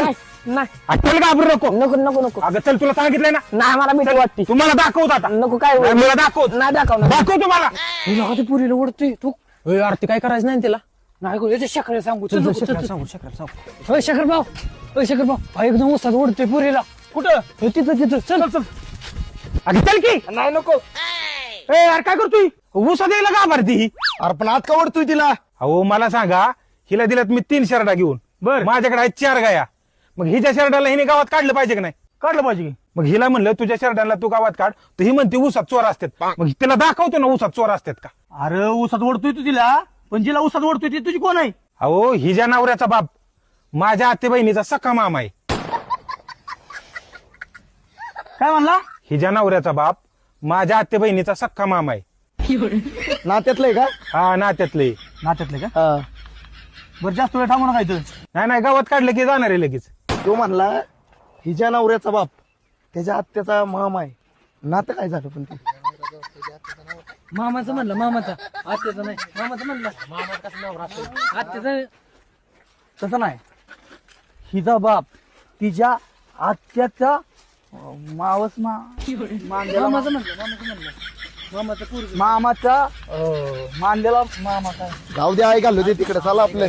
चल नाही चल घाबरू नको. नको नको नको अगं चल तुला सांगितलंय ना. नाही मला भीती वाटते. तुम्हाला दाखवत आता. नको काय नाही, मला दाखव. नाही दाखवणार. दाखव तुम्हाला. ते पुरीला ओढतोय तू आरती काय करायचं नाही तिला. नाही करू याच्या शकरे सांगू चल, चल चल, चल, चल, चल. सांगू, शकरा, सांगू. होय शकर भाऊ होय शकर भाऊ हा एकदम उसात ओढतोय पुरीला कुठं होय, तिथं तिथं चल चल अगं चल की. नाही नको यार काय करतोय ऊसा द्यायला का भरती ही. अरे पण आज का ओढतोय तिला? अहो मला सांगा हिला दिल्यात मी 3 शर्टा घेऊन. बर. माझ्याकडे आहेत 4 गाया. मग हिच्या शर्टाला हिने गावात काढलं पाहिजे की नाही. काढलं पाहिजे की. मग हिला म्हणलं तुझ्या शर्टाला तू गावात काढ तर ही म्हणते ऊसात चोर असतात. मग तिला दाखवतो ना ऊसात चोर असतात का. अरे ऊसात ओढतोय तू तिला, पण जिला ऊसात ओढतोय ती तुझी कोण आहे? अहो हिच्या नवऱ्याचा बाप माझ्या आते बहिणीचा सख्खा मामा आहे. काय म्हणला? हिच्या नवऱ्याचा बाप माझ्या आते बहिणीचा सख्खा मामा आहे. नात्यातलंय का? हा नात्यातले. नात्यातलंय का? हा. बरं जास्त वेळ थांबू नका इथं. नाही नाही गावात काढलं की जाणार आहे लगेच. तो म्हणला हिच्या नवऱ्याचा बाप त्याच्या आत्याचा मामा आहे. नातं काय झालं पण ते? मामाचं म्हणलं मामाचा आत्याचं नाही मामाचं म्हणलं आत्याचं तसं नाही. हिचा बाप तिच्या आत्याचा मावस मामाचं म्हणलं मामाचं म्हणलं मामाचं पूर्वी मामाचा मानलेला मामा काय जाऊ दे, आई घालू दे तिकडे. चला आपले